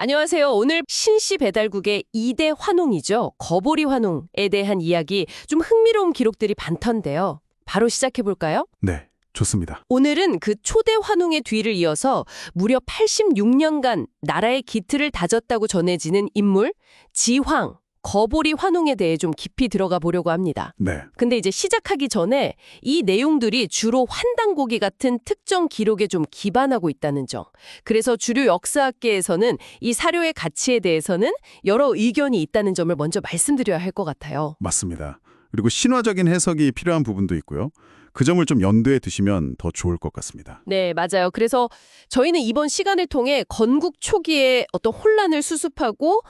안녕하세요. 오늘 신씨 배달국의 2대 환웅이죠. 거보리 환웅에 대한 이야기, 좀 흥미로운 기록들이 많던데요. 바로 시작해볼까요? 네, 좋습니다. 오늘은 그 초대 환웅의 뒤를 이어서 무려 86년간 나라의 기틀을 다졌다고 전해지는 인물, 지황, 거보리 환웅에 대해 좀 깊이 들어가 보려고 합니다. 네, 근데 이제 시작하기 전에 이 내용들이 주로 환단고기 같은 특정 기록에 좀 기반하고 있다는 점. 그래서 주류 역사학계에서는 이 사료의 가치에 대해서는 여러 의견이 있다는 점을 먼저 말씀드려야 할 것 같아요. 맞습니다. 그리고 신화적인 해석이 필요한 부분도 있고요. 그 점을 좀 염두에 두시면 더 좋을 것 같습니다. 네, 맞아요. 그래서 저희는 이번 시간을 통해 건국 초기의 어떤 혼란을 수습하고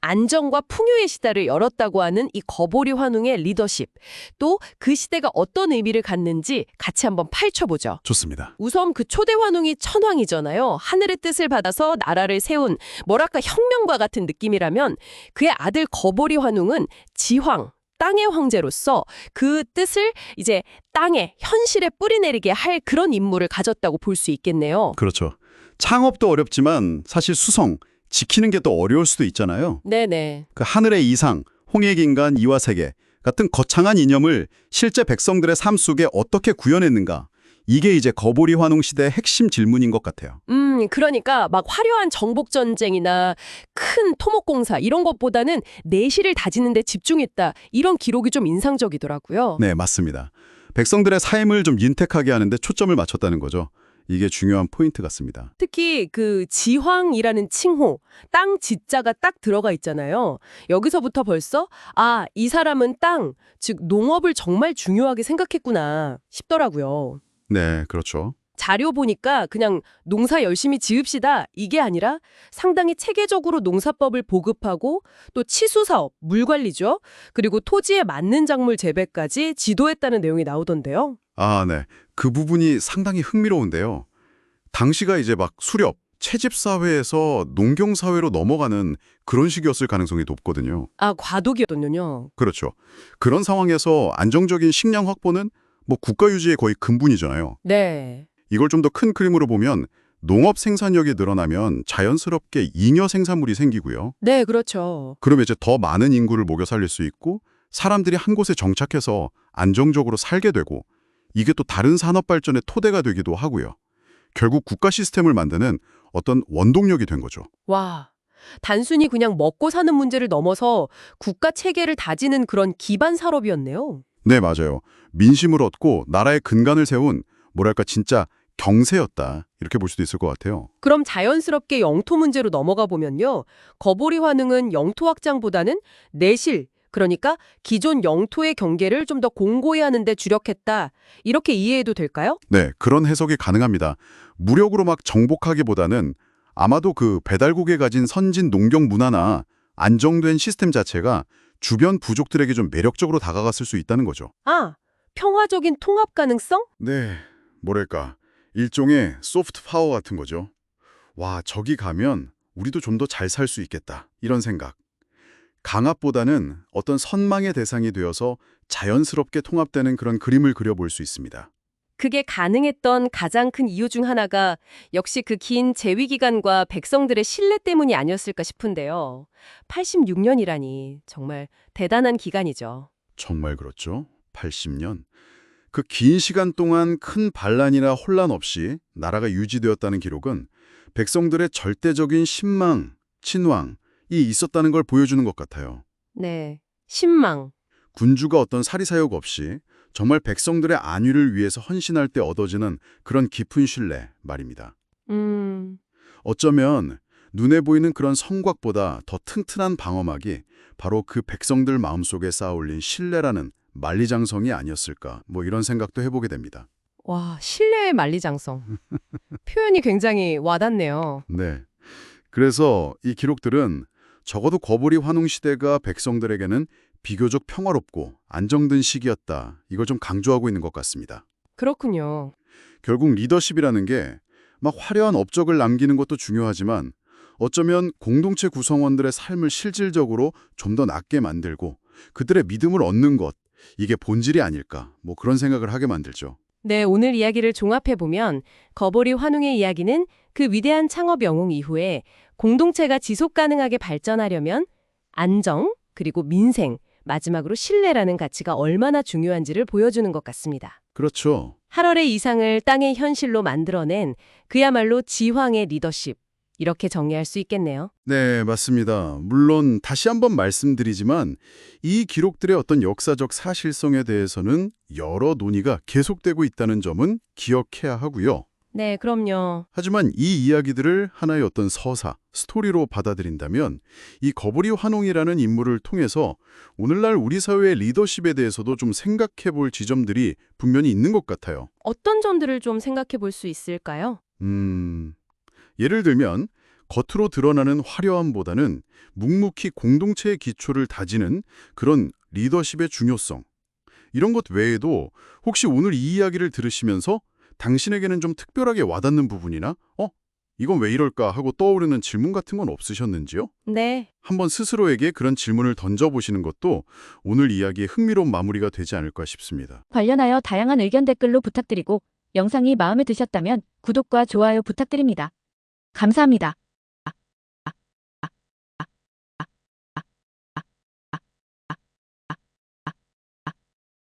안정과 풍요의 시대를 열었다고 하는 이 거보리 환웅의 리더십, 또 그 시대가 어떤 의미를 갖는지 같이 한번 파헤쳐보죠. 좋습니다. 우선 그 초대 환웅이 천황이잖아요. 하늘의 뜻을 받아서 나라를 세운 뭐랄까 혁명과 같은 느낌이라면 그의 아들 거보리 환웅은 지황, 땅의 황제로서 그 뜻을 이제 땅에 현실에 뿌리내리게 할 그런 임무를 가졌다고 볼 수 있겠네요. 그렇죠. 창업도 어렵지만 사실 수성, 지키는 게 더 어려울 수도 있잖아요. 네네. 그 하늘의 이상, 홍익인간 이화세계 같은 거창한 이념을 실제 백성들의 삶 속에 어떻게 구현했는가. 이게 이제 거보리 환웅 시대의 핵심 질문인 것 같아요. 그러니까 막 화려한 정복전쟁이나 큰 토목공사 이런 것보다는 내실을 다지는 데 집중했다. 이런 기록이 좀 인상적이더라고요. 네, 맞습니다. 백성들의 삶을 좀 윤택하게 하는데 초점을 맞췄다는 거죠. 이게 중요한 포인트 같습니다. 특히 그 지황이라는 칭호, 땅 지자가 딱 들어가 있잖아요. 여기서부터 벌써 이 사람은 땅, 즉 농업을 정말 중요하게 생각했구나 싶더라고요. 네, 그렇죠. 자료 보니까 그냥 농사 열심히 지읍시다 이게 아니라 상당히 체계적으로 농사법을 보급하고 또 치수사업, 물관리죠. 그리고 토지에 맞는 작물 재배까지 지도했다는 내용이 나오던데요. 네. 그 부분이 상당히 흥미로운데요. 당시가 이제 막 수렵, 채집사회에서 농경사회로 넘어가는 그런 시기였을 가능성이 높거든요. 과도기였군요. 그렇죠. 그런 상황에서 안정적인 식량 확보는 뭐 국가 유지의 거의 근본이잖아요. 네. 이걸 좀 더 큰 그림으로 보면 농업 생산력이 늘어나면 자연스럽게 잉여 생산물이 생기고요. 네, 그렇죠. 그러면 이제 더 많은 인구를 먹여 살릴 수 있고 사람들이 한 곳에 정착해서 안정적으로 살게 되고 이게 또 다른 산업 발전의 토대가 되기도 하고요. 결국 국가 시스템을 만드는 어떤 원동력이 된 거죠. 와, 단순히 그냥 먹고 사는 문제를 넘어서 국가 체계를 다지는 그런 기반 산업이었네요. 네, 맞아요. 민심을 얻고 나라의 근간을 세운 뭐랄까 진짜 경세였다. 이렇게 볼 수도 있을 것 같아요. 그럼 자연스럽게 영토 문제로 넘어가 보면요. 거보리 환웅은 영토 확장보다는 내실, 그러니까 기존 영토의 경계를 좀 더 공고히 하는 데 주력했다. 이렇게 이해해도 될까요? 네, 그런 해석이 가능합니다. 무력으로 막 정복하기보다는 아마도 그 배달국에 가진 선진 농경 문화나 안정된 시스템 자체가 주변 부족들에게 좀 매력적으로 다가갔을 수 있다는 거죠. 평화적인 통합 가능성? 네, 뭐랄까 일종의 소프트 파워 같은 거죠. 와, 저기 가면 우리도 좀 더 잘 살 수 있겠다. 이런 생각. 강압보다는 어떤 선망의 대상이 되어서 자연스럽게 통합되는 그런 그림을 그려볼 수 있습니다. 그게 가능했던 가장 큰 이유 중 하나가 역시 그 긴 재위 기간과 백성들의 신뢰 때문이 아니었을까 싶은데요. 86년이라니 정말 대단한 기간이죠. 정말 그렇죠. 80년. 그 긴 시간 동안 큰 반란이나 혼란 없이 나라가 유지되었다는 기록은 백성들의 절대적인 신망, 친왕이 있었다는 걸 보여주는 것 같아요. 네, 신망. 군주가 어떤 사리사욕 없이 정말 백성들의 안위를 위해서 헌신할 때 얻어지는 그런 깊은 신뢰 말입니다. 어쩌면 눈에 보이는 그런 성곽보다 더 튼튼한 방어막이 바로 그 백성들 마음속에 쌓아올린 신뢰라는 만리장성이 아니었을까 뭐 이런 생각도 해보게 됩니다. 와, 신뢰의 만리장성. 표현이 굉장히 와닿네요. 네. 그래서 이 기록들은 적어도 거보리 환웅 시대가 백성들에게는 비교적 평화롭고 안정된 시기였다. 이걸 좀 강조하고 있는 것 같습니다. 그렇군요. 결국 리더십이라는 게 막 화려한 업적을 남기는 것도 중요하지만 어쩌면 공동체 구성원들의 삶을 실질적으로 좀 더 낫게 만들고 그들의 믿음을 얻는 것, 이게 본질이 아닐까 뭐 그런 생각을 하게 만들죠. 네, 오늘 이야기를 종합해보면 거보리 환웅의 이야기는 그 위대한 창업 영웅 이후에 공동체가 지속 가능하게 발전하려면 안정, 그리고 민생, 마지막으로 신뢰라는 가치가 얼마나 중요한지를 보여주는 것 같습니다. 그렇죠. 하럴의 이상을 땅의 현실로 만들어낸 그야말로 지황의 리더십, 이렇게 정리할 수 있겠네요. 네, 맞습니다. 물론 다시 한번 말씀드리지만 이 기록들의 어떤 역사적 사실성에 대해서는 여러 논의가 계속되고 있다는 점은 기억해야 하고요. 네, 그럼요. 하지만 이 이야기들을 하나의 어떤 서사, 스토리로 받아들인다면 이 거보리 환웅이라는 인물을 통해서 오늘날 우리 사회의 리더십에 대해서도 좀 생각해 볼 지점들이 분명히 있는 것 같아요. 어떤 점들을 좀 생각해 볼 수 있을까요? 예를 들면 겉으로 드러나는 화려함보다는 묵묵히 공동체의 기초를 다지는 그런 리더십의 중요성. 이런 것 외에도 혹시 오늘 이 이야기를 들으시면서 당신에게는 좀 특별하게 와닿는 부분이나 이건 왜 이럴까 하고 떠오르는 질문 같은 건 없으셨는지요? 네. 한번 스스로에게 그런 질문을 던져보시는 것도 오늘 이야기의 흥미로운 마무리가 되지 않을까 싶습니다. 관련하여 다양한 의견 댓글로 부탁드리고 영상이 마음에 드셨다면 구독과 좋아요 부탁드립니다. 감사합니다.